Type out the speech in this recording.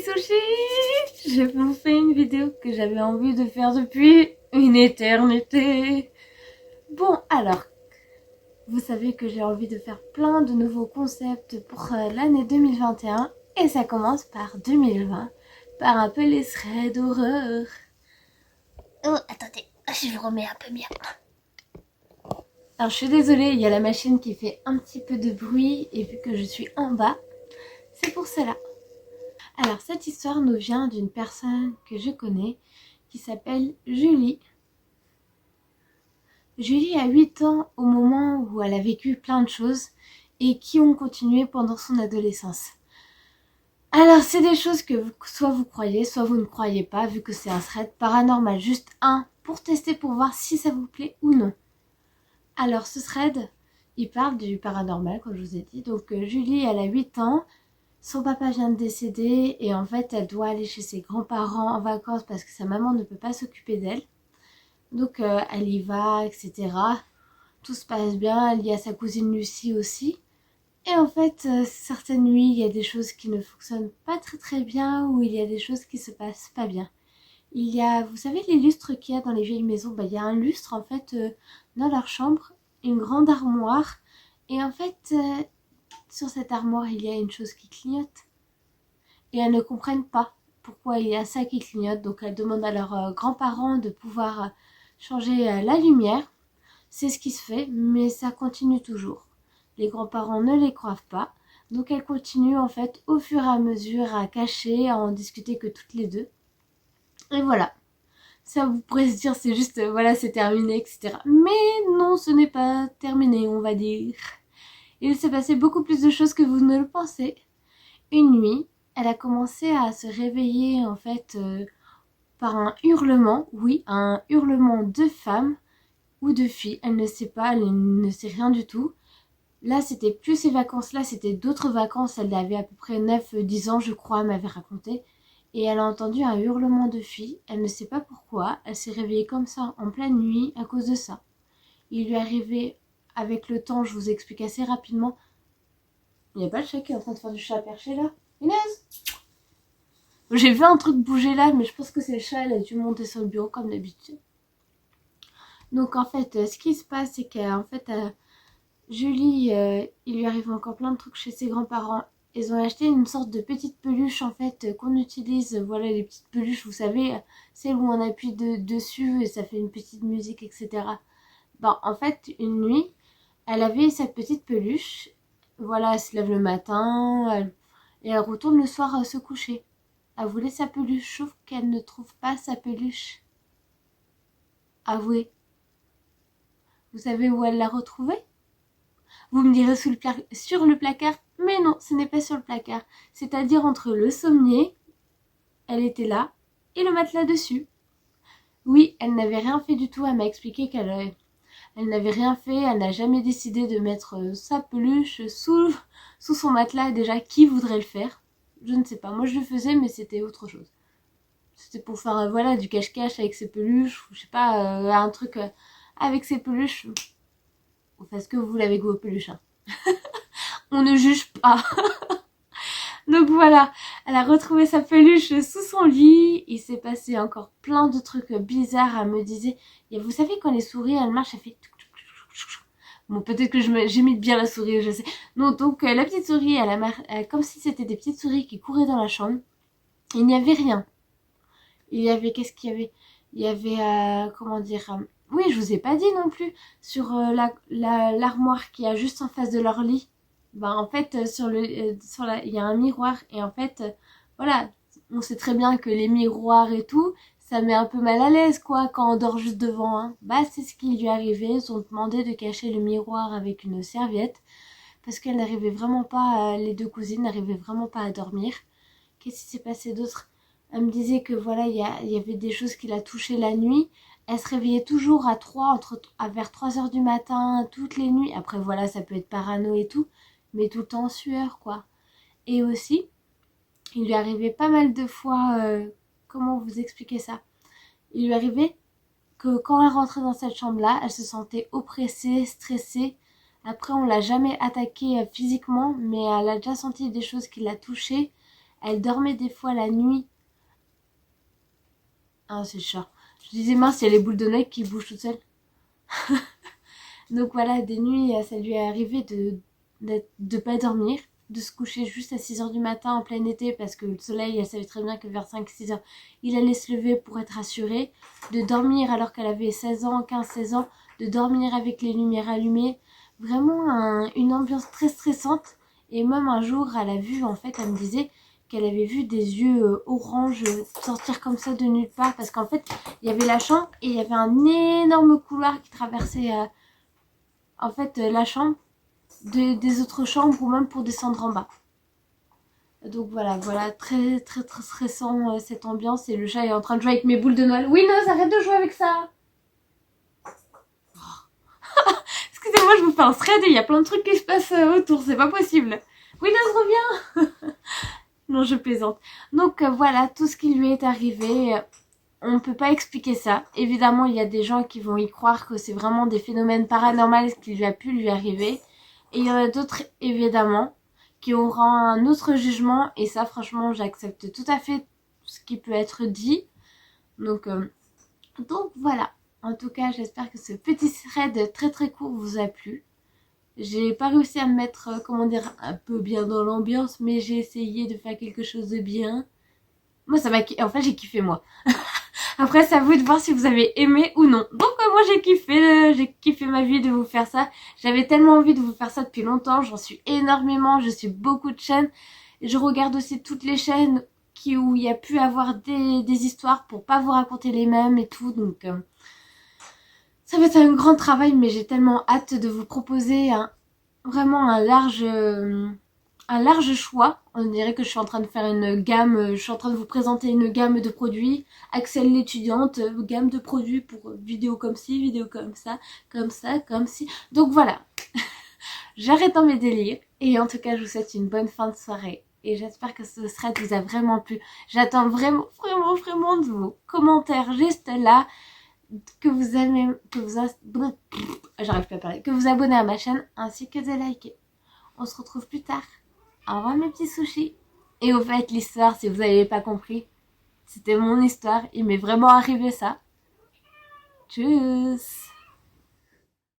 sushis! Je vous fais une vidéo que j'avais envie de faire depuis une éternité. Bon, alors, vous savez que j'ai envie de faire plein de nouveaux concepts pour l'année 2021 et ça commence par 2020, par un peu les threads d'horreur. Oh, attendez, je le remets un peu bien. Alors, je suis désolée, il y a la machine qui fait un petit peu de bruit et vu que je suis en bas, c'est pour cela. Alors, cette histoire nous vient d'une personne que je connais qui s'appelle Julie. Julie a 8 ans au moment où elle a vécu plein de choses et qui ont continué pendant son adolescence. Alors, c'est des choses que soit vous croyez, soit vous ne croyez pas, vu que c'est un thread paranormal, juste un, pour tester, pour voir si ça vous plaît ou non. Alors, ce thread, il parle du paranormal, comme je vous ai dit. Donc, Julie, elle a 8 ans. Son papa vient de décéder et en fait elle doit aller chez ses grands-parents en vacances parce que sa maman ne peut pas s'occuper d'elle. Donc elle y va, etc. Tout se passe bien, il y a sa cousine Lucie aussi. Et en fait, certaines nuits, il y a des choses qui ne fonctionnent pas très bien ou il y a des choses qui se passent pas bien. Il y a, vous savez les lustres qu'il y a dans les vieilles maisons, il y a un lustre en fait dans leur chambre, une grande armoire. Et en fait, sur cette armoire, il y a une chose qui clignote. Et elles ne comprennent pas pourquoi il y a ça qui clignote. Donc elles demandent à leurs grands-parents de pouvoir changer la lumière. C'est ce qui se fait, mais ça continue toujours. Les grands-parents ne les croient pas. Donc elles continuent en fait au fur et à mesure à cacher, à en discuter que toutes les deux. Et voilà. Ça vous pourrez se dire c'est juste voilà c'est terminé etc. Mais non ce n'est pas terminé on va dire. Il s'est passé beaucoup plus de choses que vous ne le pensez. Une nuit, elle a commencé à se réveiller en fait par un hurlement, oui, un hurlement de femme ou de fille, elle ne sait pas, elle ne sait rien du tout. Là, c'était plus ces vacances-là, c'était d'autres vacances, elle avait à peu près 9-10 ans, je crois, elle m'avait raconté. Et elle a entendu un hurlement de fille, elle ne sait pas pourquoi, elle s'est réveillée comme ça en pleine nuit à cause de ça. Il lui est arrivé, avec le temps, je vous explique assez rapidement. Il n'y a pas le chat qui est en train de faire du chat perché là? Inès! J'ai vu un truc bouger là, mais je pense que c'est le chat, elle a dû monter sur le bureau comme d'habitude. Donc en fait, ce qui se passe, c'est qu'en fait, Julie, il lui arrive encore plein de trucs chez ses grands-parents. Ils ont acheté une sorte de petite peluche en fait qu'on utilise, voilà les petites peluches, vous savez, celles où on appuie dessus et ça fait une petite musique, etc. Ben, en fait, une nuit, elle avait cette petite peluche. Voilà, elle se lève le matin et elle retourne le soir se coucher. Elle voulait sa peluche, sauf qu'elle ne trouve pas sa peluche. Avouez, vous savez où elle l'a retrouvée? Vous me direz sur le placard, mais non, ce n'est pas sur le placard. C'est-à-dire entre le sommier, elle était là, et le matelas dessus. Oui, elle n'avait rien fait du tout, elle m'a expliqué elle n'avait rien fait, elle n'a jamais décidé de mettre sa peluche sous son matelas. Déjà, qui voudrait le faire? Je ne sais pas, moi je le faisais, mais c'était autre chose. C'était pour faire voilà du cache-cache avec ses peluches, ou je sais pas, un truc avec ses peluches. Vous faites ce que vous voulez avec vos peluches. Hein. On ne juge pas. Donc voilà, elle a retrouvé sa peluche sous son lit. Il s'est passé encore plein de trucs bizarres. Elle me disait, et vous savez quand les souris elles marchent, elle fait. Bon, peut-être que j'imite bien la souris, je sais. Non, donc la petite souris, comme si c'était des petites souris qui couraient dans la chambre. Il n'y avait rien. Il y avait, qu'est-ce qu'il y avait? Il y avait, comment dire, oui, je vous ai pas dit non plus, sur l'armoire qui a juste en face de leur lit. Ben, en fait, il y a un miroir et en fait, voilà, on sait très bien que les miroirs et tout, ça met un peu mal à l'aise, quoi, quand on dort juste devant. Hein. Bah, c'est ce qui lui est arrivé. Ils ont demandé de cacher le miroir avec une serviette parce qu'elles n'arrivaient vraiment pas, les deux cousines n'arrivaient vraiment pas à dormir. Qu'est-ce qui s'est passé d'autre? Elle me disait que voilà, il y avait des choses qui la touchaient la nuit. Elle se réveillait toujours vers 3 heures du matin, toutes les nuits. Après, voilà, ça peut être parano et tout, mais tout le temps en sueur, quoi. Et aussi, il lui arrivait pas mal de fois, comment vous expliquer ça? Il lui arrivait que quand elle rentrait dans cette chambre-là, elle se sentait oppressée, stressée. Après, on l'a jamais attaquée physiquement, mais elle a déjà senti des choses qui la touchaient. Elle dormait des fois la nuit. Ah, c'est chat. Je disais, mince, il y a les boules de neige qui bougent toutes seules. Donc voilà, des nuits, ça lui est arrivé de pas dormir, de se coucher juste à 6 heures du matin en plein été parce que le soleil, elle savait très bien que vers 5-6 heures, il allait se lever pour être rassuré, de dormir alors qu'elle avait 16 ans, 15-16 ans, de dormir avec les lumières allumées, vraiment une ambiance très stressante. Et même un jour, elle a vu, en fait, elle me disait qu'elle avait vu des yeux orange sortir comme ça de nulle part parce qu'en fait, il y avait la chambre et il y avait un énorme couloir qui traversait la chambre des autres chambres ou même pour descendre en bas. Donc voilà, très très très stressant cette ambiance et le chat est en train de jouer avec mes boules de Noël. Winnows, arrête de jouer avec ça. Excusez-moi, je vous fais un thread et il y a plein de trucs qui se passent autour, c'est pas possible. Winnows, reviens. Non, je plaisante. Donc voilà, tout ce qui lui est arrivé, on ne peut pas expliquer ça. Évidemment, il y a des gens qui vont y croire que c'est vraiment des phénomènes paranormaux qui lui a pu lui arriver. Et il y en a d'autres, évidemment, qui auront un autre jugement. Et ça, franchement, j'accepte tout à fait ce qui peut être dit. Donc voilà. En tout cas, j'espère que ce petit thread très très court vous a plu. J'ai pas réussi à me mettre, un peu bien dans l'ambiance, mais j'ai essayé de faire quelque chose de bien. Moi, en fait, j'ai kiffé, moi. Après, c'est à vous de voir si vous avez aimé ou non. Donc, moi, j'ai kiffé ma vie de vous faire ça. J'avais tellement envie de vous faire ça depuis longtemps. J'en suis énormément. Je suis beaucoup de chaînes. Et je regarde aussi toutes les chaînes où il y a pu avoir des histoires pour pas vous raconter les mêmes et tout. Donc, ça va être un grand travail, mais j'ai tellement hâte de vous proposer vraiment un large choix. On dirait que je suis en train de faire une gamme, je suis en train de vous présenter une gamme de produits. Axel l'étudiante, gamme de produits pour vidéo comme ci, vidéo comme ça, comme ci. Donc voilà, j'arrête dans mes délires. Et en tout cas, je vous souhaite une bonne fin de soirée. Et j'espère que ce thread vous a vraiment plu. J'attends vraiment, vraiment, vraiment de vos commentaires juste là. Que vous aimez, j'arrive pas à parler, que vous abonnez à ma chaîne ainsi que de liker. On se retrouve plus tard. Au revoir mes petits sushis. Et au fait, l'histoire, si vous n'avez pas compris, c'était mon histoire. Il m'est vraiment arrivé ça. Tchuss.